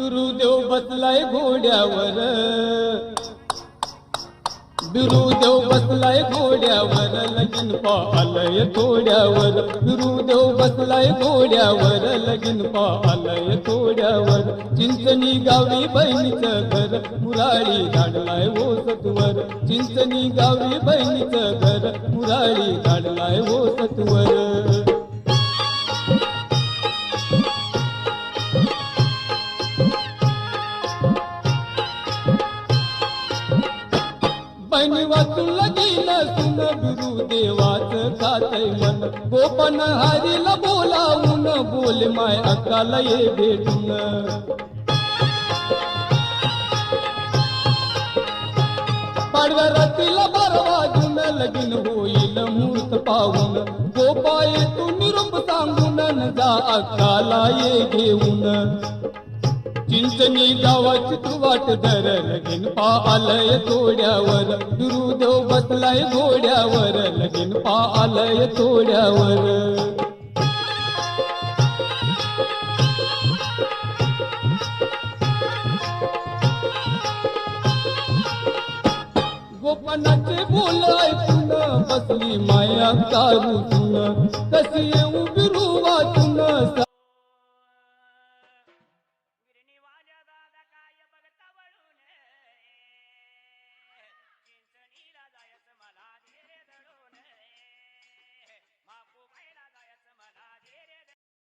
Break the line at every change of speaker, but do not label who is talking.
बिरुदेव बसलाय घोड्यावर, बिरुदेव बसलाय घोड्यावर, लगीन पाहलय थोड्यावर. बिरुदेव बसलाय घोड्यावर, लगीन पाहलय थोड्यावर. चिंचणी गावी बहिणीचं घर, मुराळी धाडलाय ओ सत्वर. चिंचणी गावी बहिणीचं घर, मुराळी धाडलाय ओ सत्वर. बहिणी वाचून लगीन सुन, बिरुदेवाचं खातय मन. गोपन हरीला बोलावून, बोल माय अक्काला ये भेटून. पाडव्या रात्रीला 12 वाजून, लगीन होईल मुहूर्त पाहून. गोपा तू निरोप सांगून, न जा अक्काला ये घेऊन. चिंचणी गावाची तू वाट धर, लगीन पाहलय थोड्यावर. बिरुदेव बसलाय घोड्यावर, लगीन पाहलय थोड्यावर. गोपनाचे बोल ऐकून, बसली माया कारूसून. कशी येऊ